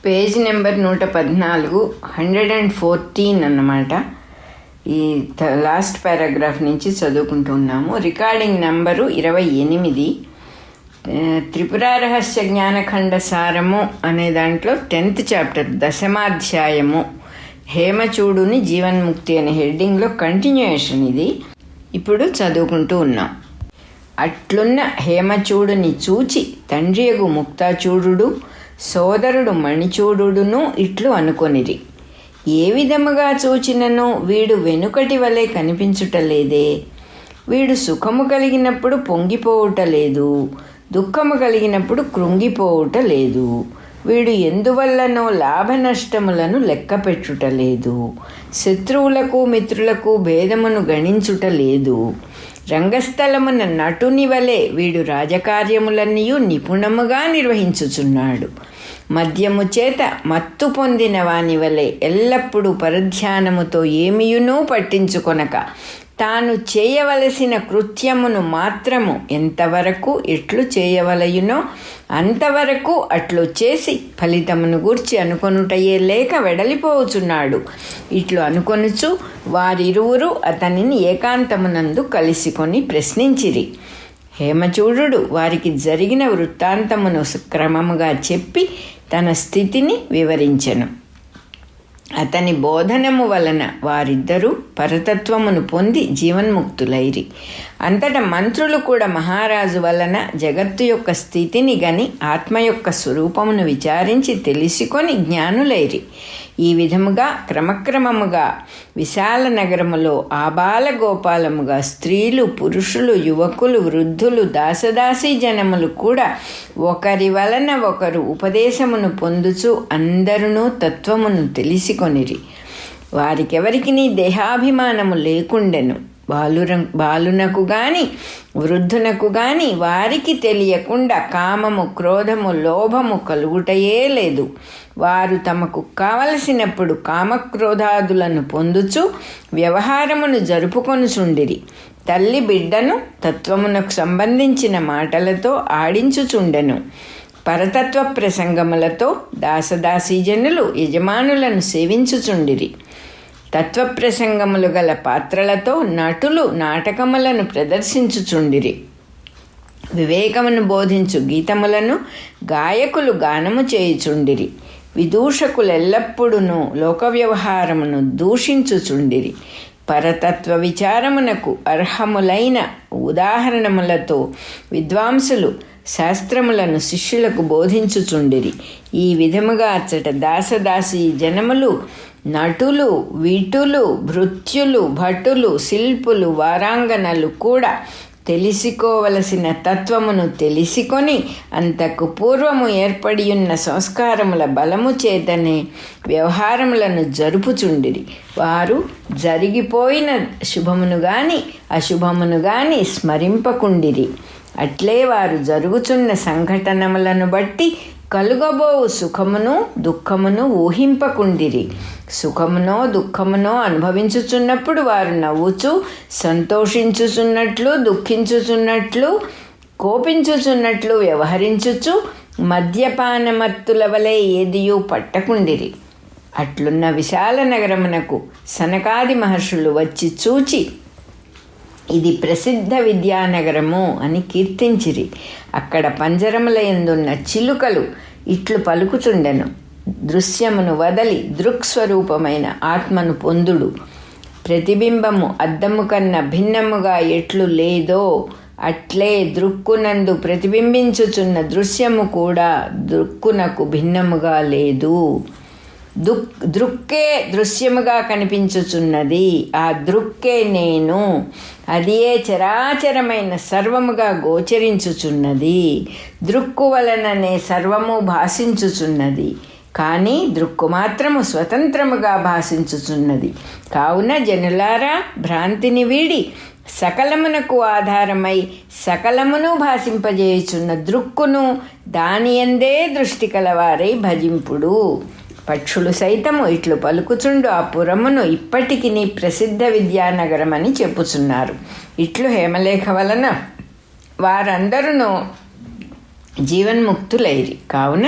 Page number 114, 114 అన్నమాట. ఈ last paragraph నుంచి చదువుకుంటున్నాము. Recording number 28. త్రిపుర రహస్య జ్ఞానఖండ సారము అనే దాంట్లో 10th చాప్టర్ 10వ హేమచూడుని జీవన్ముక్తి అనే హెడ్డింగ్లో కంటిన్యూయేషన్ ఇది. ఇప్పుడు చదువుకుంటూ ఉన్నాం. అట్లున్న హేమచూడుని చూచి తండ్రియగు ముక్తాచూడు సోదరుడు మణిచూడును ఇట్లు అనుకొనిరి. ఏ విధముగా చూచినను వీడు వెనుకటి వలె కనిపించుటలేదే. వీడు సుఖము కలిగినప్పుడు పొంగిపోవుట లేదు, దుఃఖము కలిగినప్పుడు కృంగిపోవుట లేదు. వీడు ఎందువల్లనో లాభ నష్టములను లెక్క పెట్టుట లేదు. శత్రువులకు మిత్రులకు భేదమును గణించుట లేదు. రంగస్థలమున నటుని వలె వీడు రాజకార్యములన్నీ నిపుణముగా నిర్వహించుచున్నాడు. మద్యము చేత మత్తు పొందిన వాని వలె ఎల్లప్పుడూ పరధ్యానముతో ఏమియునూ పట్టించుకొనక తాను చేయవలసిన కృత్యమును మాత్రము ఎంతవరకు ఎట్లు చేయవలయునో అంతవరకు అట్లు చేసి ఫలితమును గూర్చి అనుకొనుటయే లేక వెడలిపోవచున్నాడు. ఇట్లు అనుకొనుచు వారిరువురు అతనిని ఏకాంతమునందు కలిసికొని ప్రశ్నించిరి. హేమచూడు వారికి జరిగిన వృత్తాంతమును క్రమముగా చెప్పి తన స్థితిని వివరించెను. అతని బోధనము వలన వారిద్దరూ పరతత్వమును పొంది జీవన్ముక్తులైరి. అంతటా మంత్రులు కూడా మహారాజు వలన జగత్తు యొక్క స్థితిని గని ఆత్మ యొక్క స్వరూపమును విచారించి తెలుసుకొని జ్ఞానులైరి. ఈ విధముగా క్రమక్రమముగా విశాల నగరములో ఆబాల గోపాలముగా స్త్రీలు, పురుషులు, యువకులు, వృద్ధులు, దాసదాసీ జనములు కూడా ఒకరి వలన ఒకరు ఉపదేశమును పొందుచు అందరునూ తత్వమును తెలిసికొనిరి. వారికెవరికి దేహాభిమానము లేకుండెను. బాలునకు గాని వృద్ధునకు గాని వారికి తెలియకుండా కామము, క్రోధము, లోభము కలుగుటయే లేదు. వారు తమకు కావలసినప్పుడు కామక్రోధాదులను పొందుచు వ్యవహారమును జరుపుకొనుచుండిరి. తల్లి బిడ్డను తత్వమునకు సంబంధించిన మాటలతో ఆడించుచుండెను. పరతత్వ ప్రసంగములతో దాసదాసీజనులు యజమానులను సేవించుచుండిరి. తత్వప్రసంగములు గల పాత్రలతో నటులు నాటకములను ప్రదర్శించుచుండిరి. వివేకమును బోధించు గీతములను గాయకులు గానము చేయుచుండిరి. విదూషకులెల్లప్పుడూ లోక వ్యవహారమును దూషించుచుండిరి. పరతత్వ విచారమునకు అర్హములైన ఉదాహరణములతో విద్వాంసులు శాస్త్రములను శిష్యులకు బోధించుచుండిరి. ఈ విధముగా అచ్చట దాసదాసీ జనములు, నటులు, విటులు, భృత్యులు, భటులు, శిల్పులు, వారాంగనలు కూడా తెలుసుకోవలసిన తత్వమును తెలిసికొని అంతకు పూర్వము ఏర్పడియున్న సంస్కారముల బలము చేతనే వ్యవహారములను జరుపుచుండిరి. వారు జరిగిపోయిన శుభమును గాని అశుభమును గాని స్మరింపకుండిరి. అట్లే వారు జరుగుచున్న సంఘటనములను బట్టి కలుగబోవు సుఖమును దుఃఖమును ఊహింపకుండిరి. సుఖమునో దుఃఖమునో అనుభవించుచున్నప్పుడు వారు నవ్వుచు, సంతోషించుచున్నట్లు, దుఃఖించుచున్నట్లు, కోపించుచున్నట్లు వ్యవహరించుచు మద్యపానమత్తుల వలె ఏదియూ పట్టకుండిరి. అట్లున్న విశాల నగరమునకు సనకాది మహర్షులు వచ్చి చూచి ఇది ప్రసిద్ధ విద్యానగరము అని కీర్తించిరి. అక్కడ పంజరముల యందున్న చిలుకలు ఇట్లు పలుకుచుండెను. దృశ్యమును వదలి దృక్స్వరూపమైన ఆత్మను పొందుడు. ప్రతిబింబము అద్దము కన్నా భిన్నముగా ఎట్లు లేదో అట్లే దృక్కునందు ప్రతిబింబించుచున్న దృశ్యము కూడా దృక్కునకు భిన్నముగా లేదు. దృక్కే దృశ్యముగా కనిపించుచున్నది. ఆ దృక్కే నేను. అదియే చరాచరమైన సర్వముగా గోచరించుచున్నది. దృక్కు వలననే సర్వము భాషించుచున్నది. కానీ దృక్కు మాత్రము స్వతంత్రముగా భాషించుచున్నది. కావున జనులారా, భ్రాంతిని వీడి సకలమునకు ఆధారమై సకలమును భాషింపజేయుచున్న దృక్కును దానియందే దృష్టి కలవారై భజింపుడు. పక్షులు సైతము ఇట్లు పలుకుచుండు ఆ పురమును ఇప్పటికి ప్రసిద్ధ విద్యానగరం అని చెప్పుచున్నారు. ఇట్లు హేమలేఖ వలన వారందరూ జీవన్ముక్తులైరి. కావున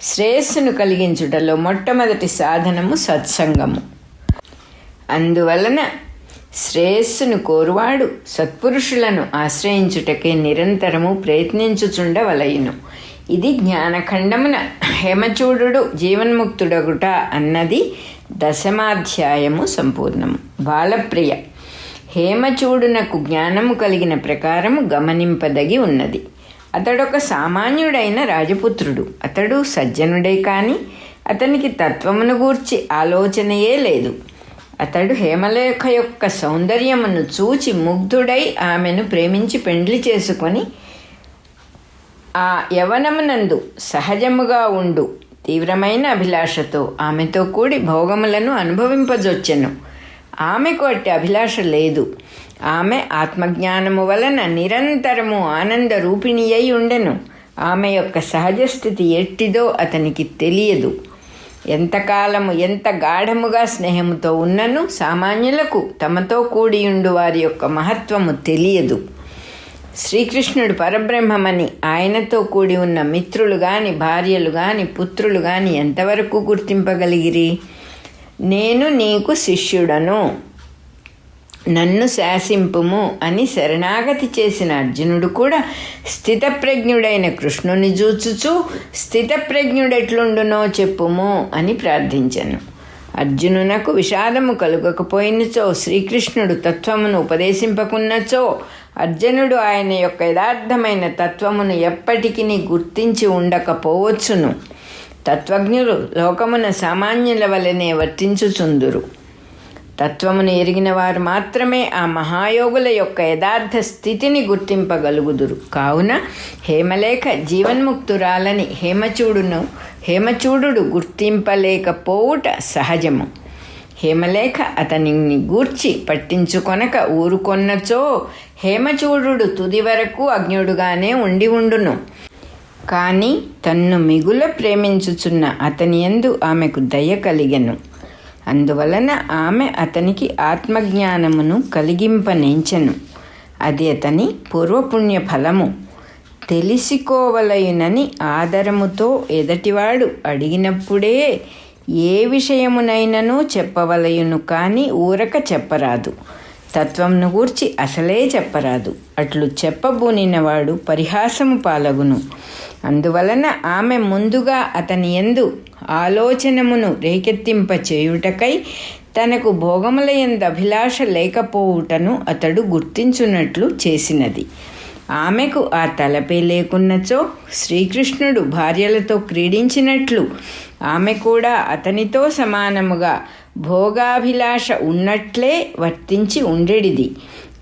శ్రేయస్సును కలిగించుటలో మొట్టమొదటి సాధనము సత్సంగము. అందువలన శ్రేయస్సును కోరువాడు సత్పురుషులను ఆశ్రయించుటకే నిరంతరము ప్రయత్నించుచుండవలయును. ఇది జ్ఞానఖండమున హేమచూడు జీవన్ముక్తుడగుట అన్నది 10వ సంపూర్ణము. బాలప్రియ. హేమచూడునకు జ్ఞానము కలిగిన ప్రకారము గమనింపదగి ఉన్నది. అతడొక సామాన్యుడైన రాజపుత్రుడు. అతడు సజ్జనుడే కాని అతనికి తత్వమును గూర్చి ఆలోచనయే లేదు. అతడు హేమలేఖ యొక్క సౌందర్యమును చూచి ముగ్ధుడై ఆమెను ప్రేమించి పెండ్లి చేసుకొని ఆ యవనమునందు సహజముగా ఉండు తీవ్రమైన అభిలాషతో ఆమెతో కూడి భోగములను అనుభవింపజొచ్చెను. ఆమెకు అట్టి అభిలాష లేదు. ఆమె ఆత్మజ్ఞానము వలన నిరంతరము ఆనంద రూపిణి అయి ఉండెను. ఆమె యొక్క సహజ స్థితి ఎట్టిదో అతనికి తెలియదు. ఎంతకాలము ఎంత గాఢముగా స్నేహముతో ఉన్నను సామాన్యులకు తమతో కూడియుండు వారి యొక్క మహత్వము తెలియదు. శ్రీకృష్ణుడు పరబ్రహ్మమని ఆయనతో కూడి ఉన్న మిత్రులు గాని భార్యలు గాని పుత్రులు గాని ఎంతవరకు గుర్తింపగలిగిరి? నేను నీకు శిష్యుడను, నన్ను శాసింపుము అని శరణాగతి చేసిన అర్జునుడు కూడా స్థితప్రజ్ఞుడైన కృష్ణుని చూచుచూ స్థితప్రజ్ఞుడెట్లుండునో చెప్పుము అని ప్రార్థించెను. అర్జునునకు విషాదము కలుగకపోయినచో, శ్రీకృష్ణుడు తత్వమును ఉపదేశింపకున్నచో అర్జునుడు ఆయన యొక్క యథార్థమైన తత్వమును ఎప్పటికీ గుర్తించి ఉండకపోవచ్చును. తత్వజ్ఞులు లోకమున సామాన్యుల వలనే వర్తించుచుందురు. తత్వమును ఎరిగిన వారు మాత్రమే ఆ మహాయోగుల యొక్క యథార్థ స్థితిని గుర్తింపగలుగుదురు. కావున హేమలేఖ జీవన్ముక్తురాలని హేమచూడు గుర్తింపలేకపోవుట సహజము. హేమలేఖ అతనిని గూర్చి పట్టించుకొనక ఊరుకొన్నచో హేమచూడు తుది వరకు అజ్ఞుడుగానే ఉండును. కానీ తన్ను మిగుల ప్రేమించుచున్న అతని యందు ఆమెకు దయ కలిగెను. అందువలన ఆమె అతనికి ఆత్మజ్ఞానమును కలిగింపనించెను. అది అతని పూర్వపుణ్య ఫలము. తెలిసికోవలయునని ఆదరముతో ఎదటివాడు అడిగినప్పుడే ఏ విషయమునైనను చెప్పవలయును, కానీ ఊరక చెప్పరాదు. తత్వంను గూర్చి అసలే చెప్పరాదు. అట్లు చెప్పబూనినవాడు పరిహాసము పాలగును. అందువలన ఆమె ముందుగా అతని యందు ఆలోచనమును రేకెత్తింప చేయుటకై తనకు భోగముల యందు అభిలాష లేకపోవుటను అతడు గుర్తించున్నట్లు చేసినది. ఆమెకు ఆ తలపే లేకున్నచో శ్రీకృష్ణుడు భార్యలతో క్రీడించినట్లు ఆమె కూడా అతనితో సమానముగా భోగాభిలాష ఉన్నట్లే వర్తించి ఉండేడిది.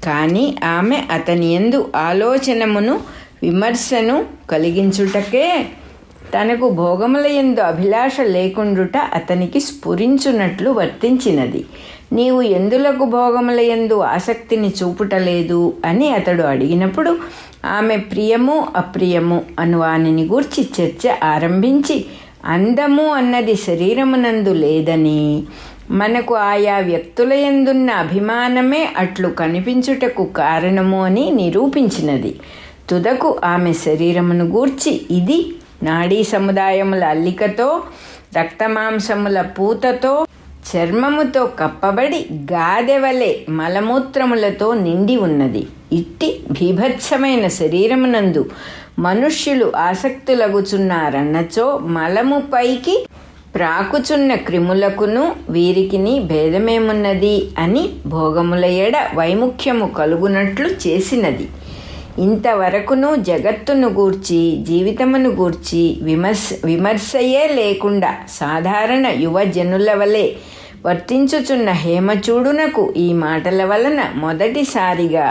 కానీ ఆమె అతని యందు ఆలోచనమును విమర్శను కలిగించుటకే తనకు భోగముల యందు అభిలాష లేకుండుట అతనికి స్ఫురించున్నట్లు వర్తించినది. నీవు ఎందులకు భోగముల యందు ఆసక్తిని చూపుటలేదు అని అతడు అడిగినప్పుడు ఆమె ప్రియము అప్రియము అను వానిని గూర్చి చర్చ ఆరంభించి, అందము అన్నది శరీరమునందు లేదని, మనకు ఆయా వ్యక్తుల యందున్న అభిమానమే అట్లు కనిపించుటకు కారణము అని నిరూపించినది. తుదకు ఆమె శరీరమును గూర్చి ఇది నాడీ సముదాయముల అల్లికతో, రక్తమాంసముల పూతతో, చర్మముతో కప్పబడి గాదెవలే మలమూత్రములతో నిండి ఉన్నది. ఇట్టి భీభత్సమైన శరీరమునందు మనుష్యులు ఆసక్తులగుచున్నారన్నచో మలము పైకి ప్రాకుచున్న క్రిములకును వీరికిని భేదమేమున్నది అని భోగముల ఎడ వైముఖ్యము కలుగునట్లు చేసినది. ఇంతవరకును జగత్తును గూర్చి జీవితమును గూర్చి విమర్శయే లేకుండా సాధారణ యువజనుల వలె వర్తించుచున్న హేమచూడునకు ఈ మాటల వలన మొదటిసారిగా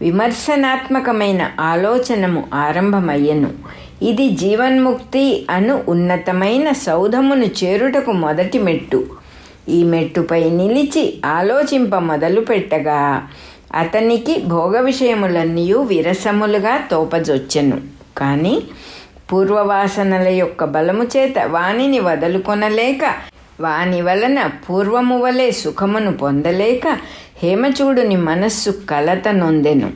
విమర్శనాత్మకమైన ఆలోచనము ఆరంభమయ్యను. ఇది జీవన్ముక్తి అను ఉన్నతమైన సౌధమును చేరుటకు మొదటి మెట్టు. ఈ మెట్టుపై నిలిచి ఆలోచింప మొదలు పెట్టగా అతనికి భోగ విషయములన్నీ విరసములుగా తోపజొచ్చెను. కానీ పూర్వవాసనల యొక్క బలము చేత వానిని వదులుకొనలేక, వాని వలన పూర్వము వలె సుఖమును పొందలేక హేమచూడుని మనస్సు కలత నొందెను.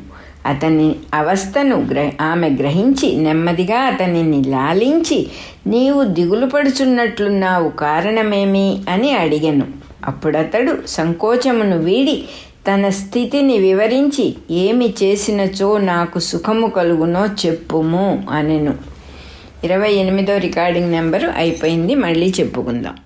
అతని అవస్థను ఆమె గ్రహించి నెమ్మదిగా అతనిని లాలించి, నీవు దిగులు పడుచున్నట్లున్నావు, కారణమేమి అని అడిగెను. అప్పుడతడు సంకోచమును వీడి తన స్థితిని వివరించి, ఏమి చేసినచో నాకు సుఖము కలుగునో చెప్పుము అనెను. 28వ రికార్డింగ్ నెంబరు అయిపోయింది. మళ్ళీ చెప్పుకుందాం.